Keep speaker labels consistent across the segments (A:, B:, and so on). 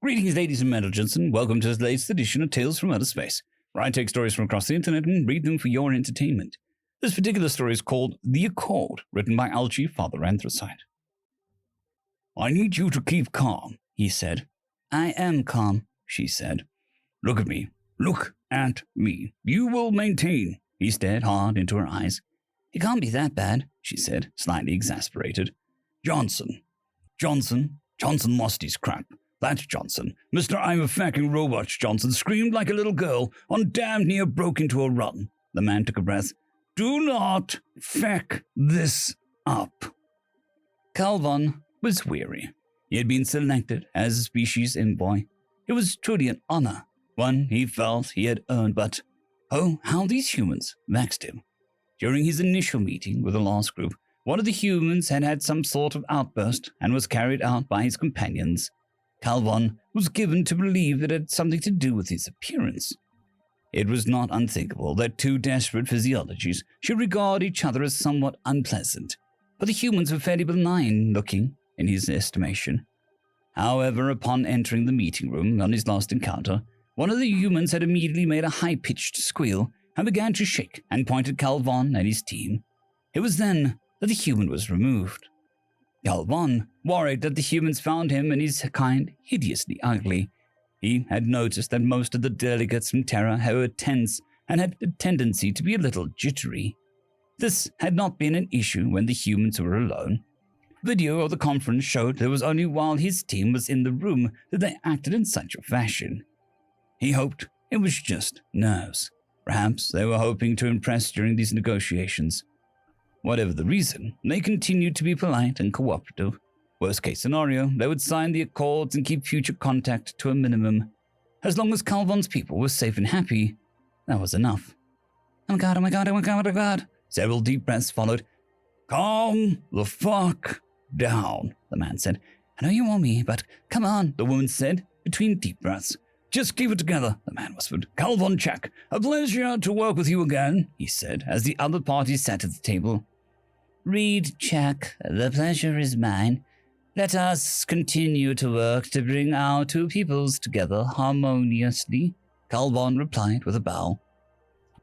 A: Greetings, ladies and gentlemen, and welcome to this latest edition of Tales from Outer Space, where I take stories from across the internet and read them for your entertainment. This particular story is called The Accord, written by LgFatherAnthrocite. I need you to keep calm, he said. I am calm, she said. Look at me. Look at me. You will maintain. He stared hard into her eyes. It can't be that bad, she said, slightly exasperated. Johnson lost his crap. That Johnson, Mr. I'm a fucking robot Johnson, screamed like a little girl and damn near broke into a run. The man took a breath. Do not feck this up. Calvon was weary. He had been selected as a species envoy. It was truly an honor, one he felt he had earned, but, oh, how these humans vexed him. During his initial meeting with the last group, one of the humans had had some sort of outburst and was carried out by his companions. Calvon was given to believe it had something to do with his appearance. It was not unthinkable that two desperate physiologies should regard each other as somewhat unpleasant, but the humans were fairly benign-looking in his estimation. However, upon entering the meeting room on his last encounter, one of the humans had immediately made a high-pitched squeal and began to shake and point at Calvon and his team. It was then that the human was removed. Calvon worried that the humans found him and his kind hideously ugly. He had noticed that most of the delegates from Terra were tense and had a tendency to be a little jittery. This had not been an issue when the humans were alone. Video of the conference showed that it was only while his team was in the room that they acted in such a fashion. He hoped it was just nerves. Perhaps they were hoping to impress during these negotiations. Whatever the reason, they continued to be polite and cooperative. Worst case scenario, they would sign the accords and keep future contact to a minimum. As long as Calvon's people were safe and happy, that was enough. Oh my god, oh my god, oh my god, oh my god. Several deep breaths followed. Calm the fuck down, the man said. I know you want me, but come on, the woman said, between deep breaths. Just keep it together, the man whispered. Calvon check. A pleasure to work with you again, he said, as the other parties sat at the table. Reed check. The pleasure is mine. Let us continue to work to bring our two peoples together harmoniously, Calvon replied with a bow.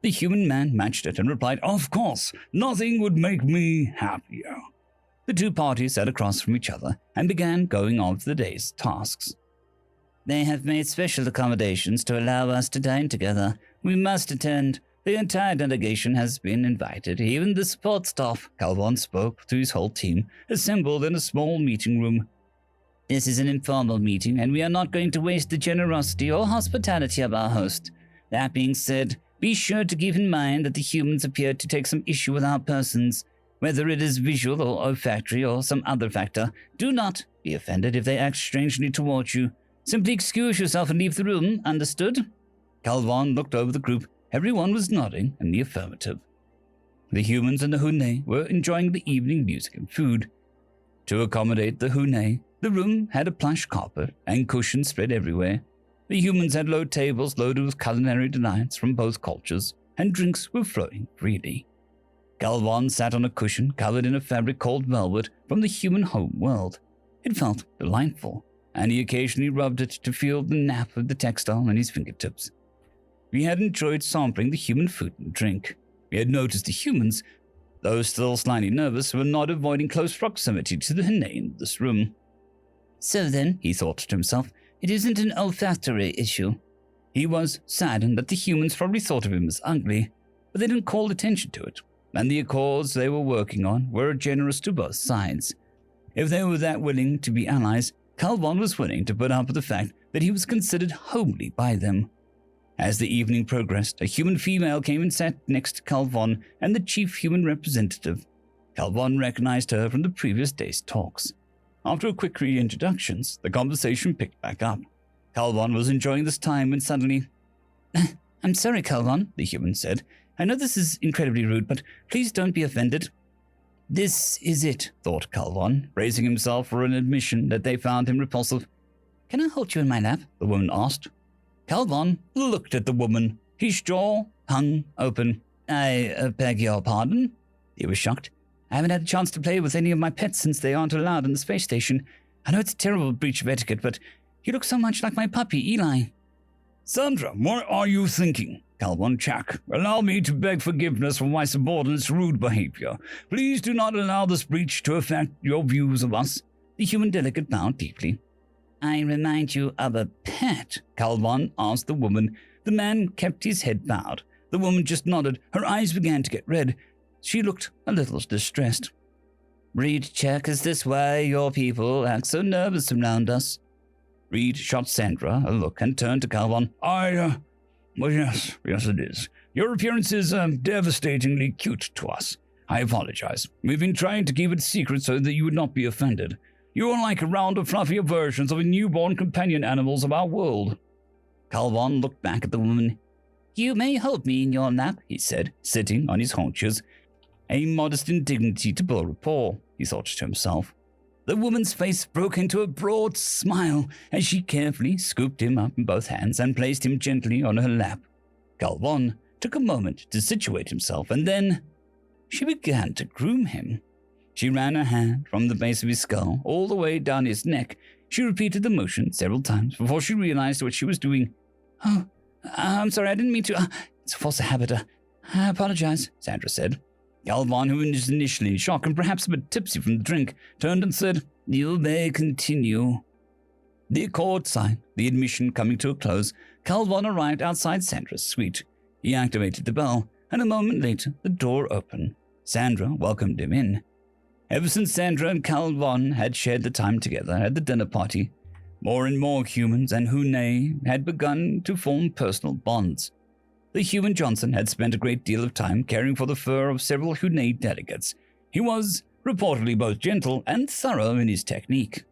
A: The human man matched it and replied, Of course, nothing would make me happier. The two parties sat across from each other and began going on with the day's tasks. They have made special accommodations to allow us to dine together. We must attend. The entire delegation has been invited, even the support staff, Calvon spoke to his whole team, assembled in a small meeting room. This is an informal meeting, and we are not going to waste the generosity or hospitality of our host. That being said, be sure to keep in mind that the humans appear to take some issue with our persons. Whether it is visual or olfactory or some other factor, do not be offended if they act strangely towards you. Simply excuse yourself and leave the room, understood? Calvon looked over the group. Everyone was nodding in the affirmative. The humans and the Hune were enjoying the evening music and food. To accommodate the Hune, the room had a plush carpet and cushions spread everywhere. The humans had low tables loaded with culinary delights from both cultures, and drinks were flowing freely. Calvon sat on a cushion covered in a fabric called velvet from the human home world. It felt delightful, and he occasionally rubbed it to feel the nap of the textile on his fingertips. He had enjoyed sampling the human food and drink. He had noticed the humans, though still slightly nervous, were not avoiding close proximity to the Hune in this room. So then, he thought to himself, it isn't an olfactory issue. He was saddened that the humans probably thought of him as ugly, but they didn't call attention to it, and the accords they were working on were generous to both sides. If they were that willing to be allies, Calvon was willing to put up with the fact that he was considered homely by them. As the evening progressed, a human female came and sat next to Calvon and the chief human representative. Calvon recognized her from the previous day's talks. After a quick reintroductions, the conversation picked back up. Calvon was enjoying this time when suddenly, I'm sorry, Calvon, the human said. I know this is incredibly rude, but please don't be offended. This is it, thought Calvon, bracing himself for an admission that they found him repulsive. Can I hold you in my lap? The woman asked. Calvon looked at the woman. His jaw hung open. I beg your pardon? He was shocked. I haven't had a chance to play with any of my pets since they aren't allowed in the space station. I know it's a terrible breach of etiquette, but You look so much like my puppy, Eli. Sandra, what are you thinking? Calvon Chak, allow me to beg forgiveness for my subordinate's rude behavior. Please do not allow this breach to affect your views of us. The human delegate bowed deeply. I remind you of a pet, Calvon asked the woman. The man kept his head bowed. The woman just nodded. Her eyes began to get red. She looked a little distressed. Reed, check, is this why your people act so nervous around us? Reed shot Sandra a look and turned to Calvon. Well, yes, it is. Your appearance is devastatingly cute to us. I apologize. We've been trying to keep it secret so that you would not be offended. You are like a rounder, fluffier versions of the newborn companion animals of our world. Calvon looked back at the woman. You may hold me in your lap, he said, sitting on his haunches. A modest indignity to build rapport, he thought to himself. The woman's face broke into a broad smile as she carefully scooped him up in both hands and placed him gently on her lap. Calvon took a moment to situate himself, and then she began to groom him. She ran her hand from the base of his skull all the way down his neck. She repeated the motion several times before she realized what she was doing. Oh, I'm sorry, I didn't mean to. It's a false habit. I apologize, Sandra said. Calvon, who was initially in shock and perhaps a bit tipsy from the drink, turned and said, You may continue. The accord signed, the admission coming to a close. Calvon arrived outside Sandra's suite. He activated the bell, and a moment later the door opened. Sandra welcomed him in. Ever since Sandra and Calvon had shared the time together at the dinner party, more and more humans and Hune had begun to form personal bonds. The human Johnson had spent a great deal of time caring for the fur of several Hune delegates. He was reportedly both gentle and thorough in his technique.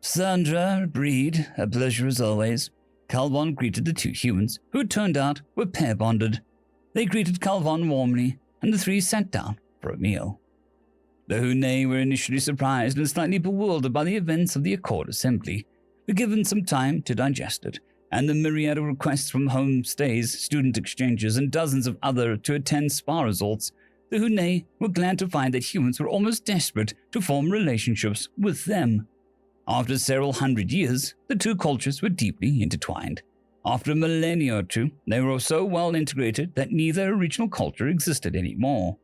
A: Sandra, Breed, a pleasure as always. Calvon greeted the two humans, who it turned out were pair-bonded. They greeted Calvon warmly, and the three sat down for a meal. The Hune were initially surprised and slightly bewildered by the events of the Accord Assembly, but given some time to digest it, and the myriad of requests from homestays, student exchanges, and dozens of other to attend spa resorts, the Hune were glad to find that humans were almost desperate to form relationships with them. After several hundred years, the two cultures were deeply intertwined. After a millennia or two, they were so well integrated that neither original culture existed anymore.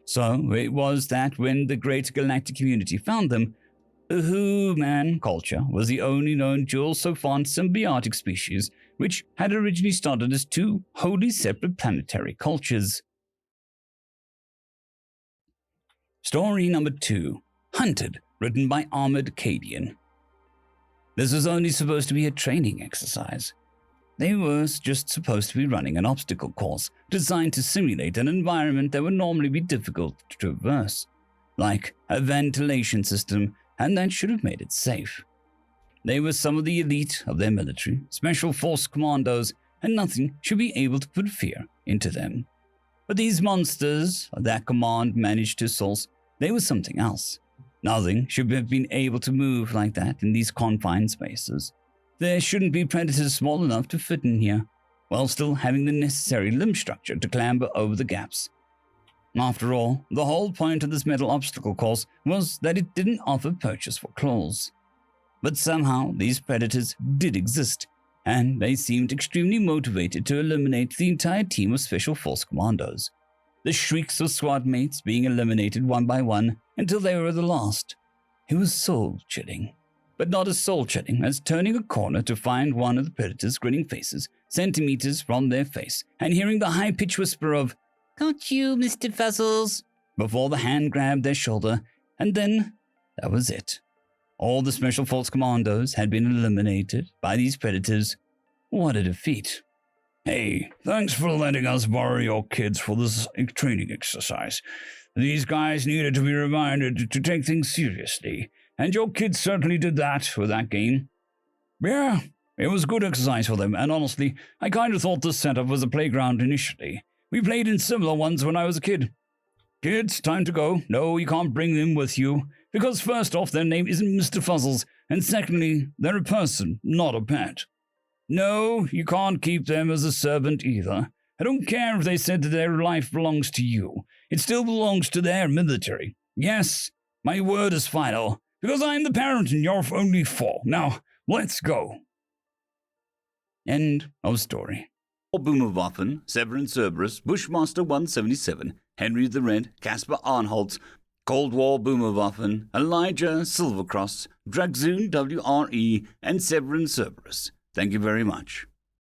A: So it was that when the great galactic community found them, the human culture was the only known dual sophont symbiotic species, which had originally started as two wholly separate planetary cultures. Story number 2, Hunted, written by ArmouredCadian. This was only supposed to be a training exercise. They were just supposed to be running an obstacle course designed to simulate an environment that would normally be difficult to traverse, like a ventilation system, and that should have made it safe. They were some of the elite of their military, special force commandos, and nothing should be able to put fear into them. But these monsters that command managed to source, they were something else. Nothing should have been able to move like that in these confined spaces. There shouldn't be predators small enough to fit in here, while still having the necessary limb structure to clamber over the gaps. After all, the whole point of this metal obstacle course was that it didn't offer purchase for claws. But somehow these predators did exist, and they seemed extremely motivated to eliminate the entire team of Special Force Commandos. The shrieks of squad mates being eliminated one by one until they were the last. It was soul-chilling. But not as soul-chilling as turning a corner to find one of the predators' grinning faces centimeters from their face and hearing the high-pitched whisper of, "Got you, Mr. Fuzzles," before the hand grabbed their shoulder, and then that was it. All the Special Force Commandos had been eliminated by these predators. What a defeat. Hey, thanks for letting us borrow your kids for this training exercise. These guys needed to be reminded to take things seriously, and your kids certainly did that with that game. Yeah, it was good exercise for them, and honestly, I kind of thought this setup was a playground initially. We played in similar ones when I was a kid. Kids, time to go. No, you can't bring them with you, because first off, their name isn't Mr. Fuzzles, and secondly, they're a person, not a pet. No, you can't keep them as a servant either. I don't care if they said that their life belongs to you. It still belongs to their military. Yes, my word is final, because I'm the parent and you're only 4. Now, Let's go. End of story. Boomerwaffen, Severin Cerberus, Bushmaster 177, Henry the Red, Caspar Arnholtz, Cold War Boomerwaffen, Elijah Silvercross, Dragzoon WRE, and Severin Cerberus. Thank you very much.